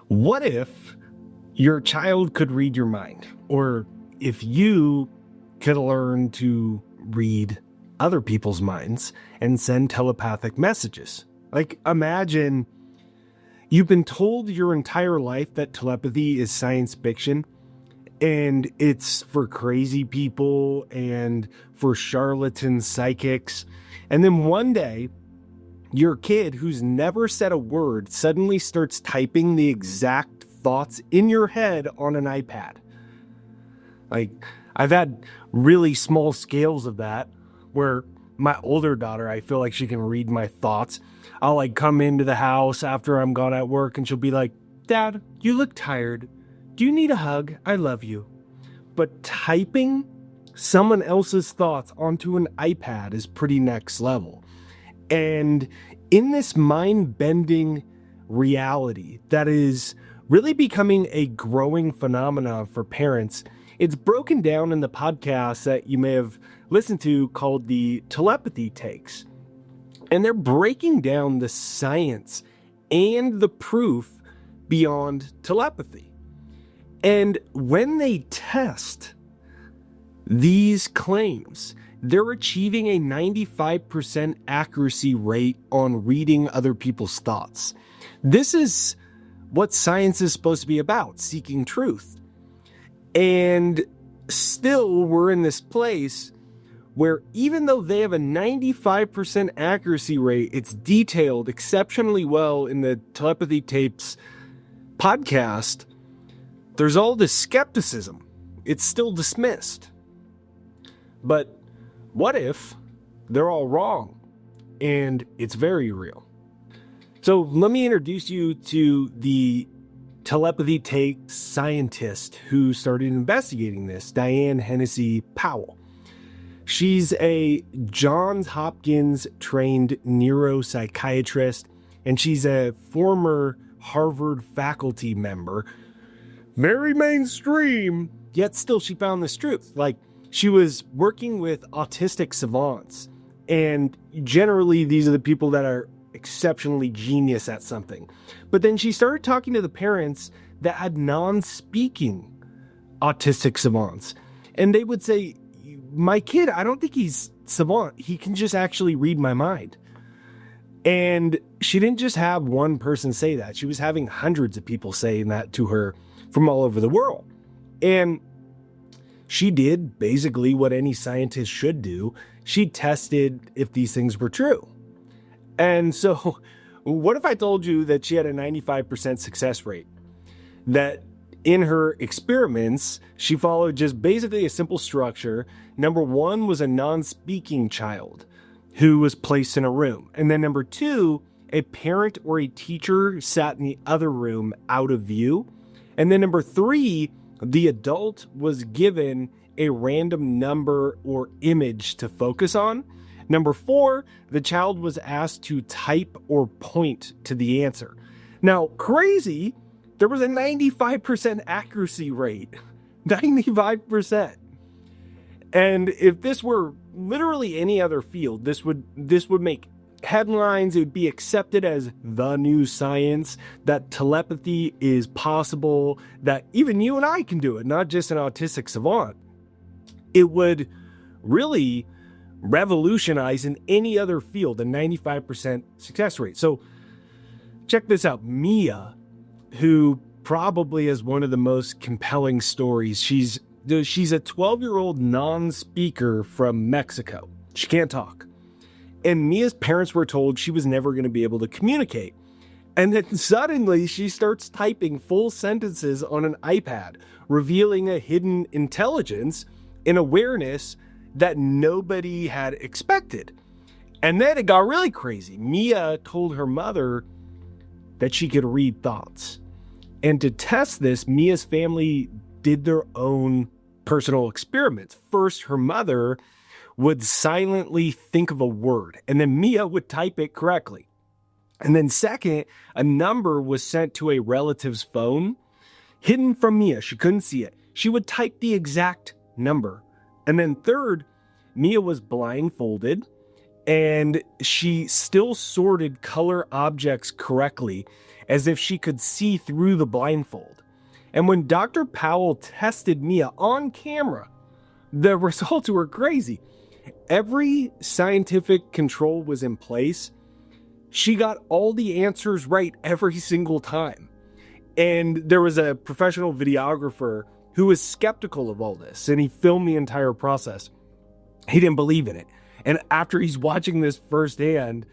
What if your child could read your mind? Or if you could learn to read other people's minds and send telepathic messages? Like, imagine you've been told your entire life that telepathy is science fiction and it's for crazy people and for charlatan psychics. And then one day, your kid who's never said a word suddenly starts typing the exact thoughts in your head on an iPad. Like, I've had really small scales of that where my older daughter, I feel like she can read my thoughts. I'll like come into the house after I'm gone at work and she'll be like, "Dad, you look tired. Do you need a hug? I love you." But typing someone else's thoughts onto an iPad is pretty next level. And in this mind-bending reality that is really becoming a growing phenomenon for parents, it's broken down in the podcast that you may have listened to called the Telepathy Takes. And they're breaking down the science and the proof beyond telepathy. And when they test these claims, they're achieving a 95% accuracy rate on reading other people's thoughts. This is what science is supposed to be about, seeking truth. And still, we're in this place where even though they have a 95% accuracy rate, it's detailed exceptionally well in the Telepathy Tapes podcast, there's all this skepticism. It's still dismissed. But what if they're all wrong and it's very real? So let me introduce you to the Telepathy Take scientist who started investigating this, Diane Hennacy Powell. She's a Johns Hopkins-trained neuropsychiatrist, and she's a former Harvard faculty member. Very mainstream, yet still she found this truth. Like, she was working with autistic savants, and generally these are the people that are exceptionally genius at something. But then she started talking to the parents that had non-speaking autistic savants, and they would say, "My kid, I don't think he's savant. He can just actually read my mind." And she didn't just have one person say that. She was having hundreds of people saying that to her from all over the world. And she did basically what any scientist should do. She tested if these things were true. And so what if I told you that she had a 95% success rate? That in her experiments, she followed just basically a simple structure. Number one was a non-speaking child who was placed in a room. And then number two, a parent or a teacher sat in the other room out of view. And then number three, the adult was given a random number or image to focus on. Number four, the child was asked to type or point to the answer. Now, crazy, there was a 95% accuracy rate. 95%. And if this were literally any other field, this would make headlines. It would be accepted as the new science, that telepathy is possible, that even you and I can do it, not just an autistic savant. It would really revolutionize in any other field a 95% success rate. So check this out. Mia, who probably is one of the most compelling stories. She's a 12-year-old non-speaker from Mexico. She can't talk. And Mia's parents were told she was never going to be able to communicate. And then suddenly she starts typing full sentences on an iPad, revealing a hidden intelligence and awareness that nobody had expected. And then it got really crazy. Mia told her mother that she could read thoughts. And to test this, Mia's family did their own personal experiments. First, her mother would silently think of a word, and then Mia would type it correctly. And then second, a number was sent to a relative's phone, hidden from Mia. She couldn't see it. She would type the exact number. And then third, Mia was blindfolded, and she still sorted color objects correctly as if she could see through the blindfold. And when Dr. Powell tested Mia on camera, the results were crazy. Every scientific control was in place. She got all the answers right every single time. And there was a professional videographer who was skeptical of all this, and he filmed the entire process. He didn't believe in it. And after he's watching this firsthand,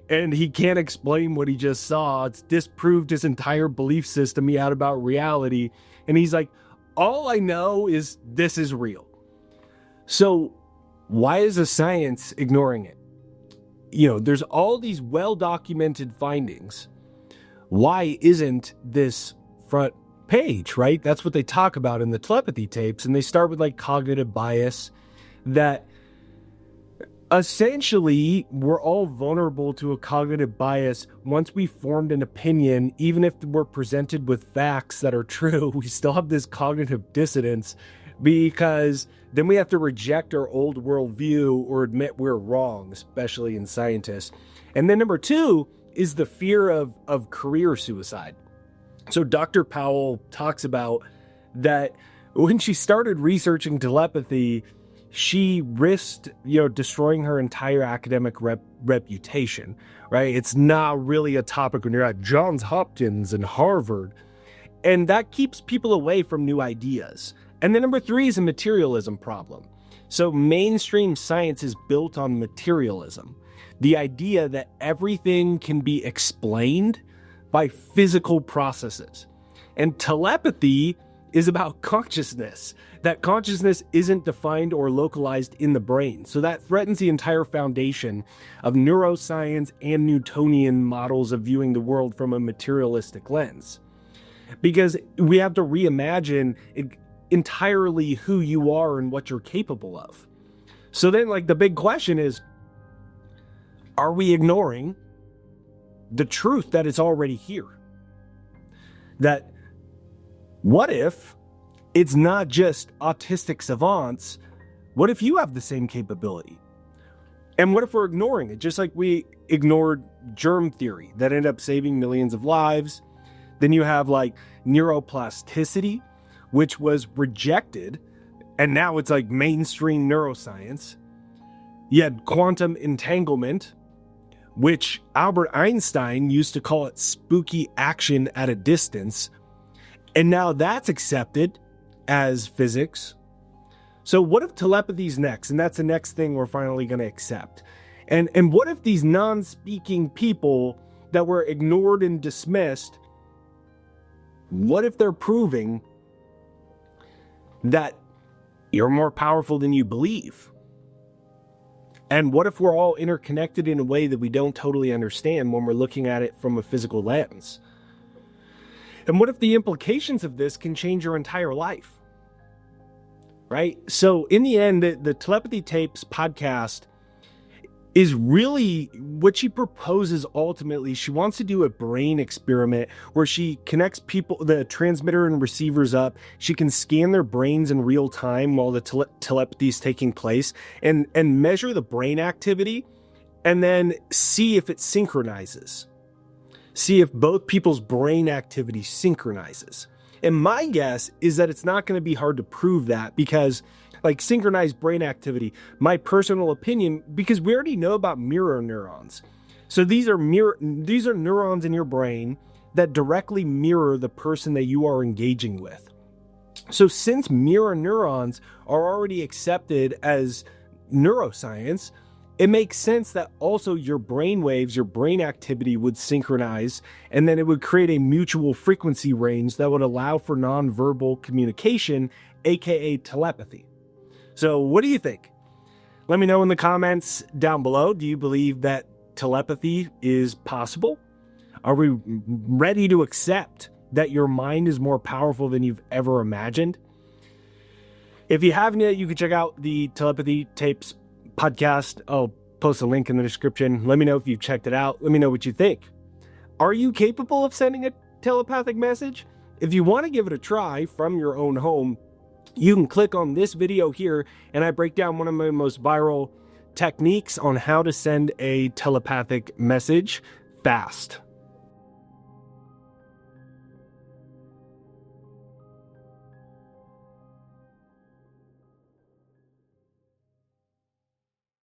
and he can't explain what he just saw, it's disproved his entire belief system he had about reality. And he's like, all I know is this is real. So why is the science ignoring it? You know, there's all these well-documented findings. Why isn't this front page, right? That's what they talk about in the telepathy tapes. And they start with like cognitive bias, that essentially we're all vulnerable to a cognitive bias. Once we formed an opinion, even if we're presented with facts that are true, we still have this cognitive dissonance, because then we have to reject our old worldview or admit we're wrong, especially in scientists. And then number two is the fear of career suicide. So Dr. Powell talks about that when she started researching telepathy, she risked, destroying her entire academic reputation, right? It's not really a topic when you're at Johns Hopkins and Harvard. And that keeps people away from new ideas. And then number three is a materialism problem. So mainstream science is built on materialism. The idea that everything can be explained by physical processes. And telepathy is about consciousness, that consciousness isn't defined or localized in the brain. So that threatens the entire foundation of neuroscience and Newtonian models of viewing the world from a materialistic lens. Because we have to reimagine entirely who you are and what you're capable of. So then, the big question is, are we ignoring the truth that is already here? That what if it's not just autistic savants? What if you have the same capability? And what if we're ignoring it? Just like we ignored germ theory that ended up saving millions of lives. Then you have neuroplasticity, which was rejected, and now it's mainstream neuroscience. You had quantum entanglement, which Albert Einstein used to call it spooky action at a distance. And now that's accepted as physics. So what if telepathy's next? And that's the next thing we're finally going to accept. And what if these non-speaking people that were ignored and dismissed, what if they're proving that you're more powerful than you believe? And what if we're all interconnected in a way that we don't totally understand when we're looking at it from a physical lens? And what if the implications of this can change your entire life? Right? So in the end, the Telepathy Tapes podcast is really what she proposes ultimately. She wants to do a brain experiment where she connects people, the transmitter and receivers up. She can scan their brains in real time while the telepathy is taking place and measure the brain activity and then see if it synchronizes. See if both people's brain activity synchronizes. And my guess is that it's not going to be hard to prove that, because synchronized brain activity, my personal opinion, because we already know about mirror neurons. So these are neurons in your brain that directly mirror the person that you are engaging with. So since mirror neurons are already accepted as neuroscience, it makes sense that also your brain waves, your brain activity would synchronize, and then it would create a mutual frequency range that would allow for nonverbal communication, aka telepathy. So what do you think? Let me know in the comments down below. Do you believe that telepathy is possible? Are we ready to accept that your mind is more powerful than you've ever imagined? If you haven't yet, you can check out the Telepathy Tapes podcast. I'll post a link in the description. Let me know if you've checked it out. Let me know what you think. Are you capable of sending a telepathic message? If you want to give it a try from your own home, you can click on this video here, and I break down one of my most viral techniques on how to send a telepathic message fast.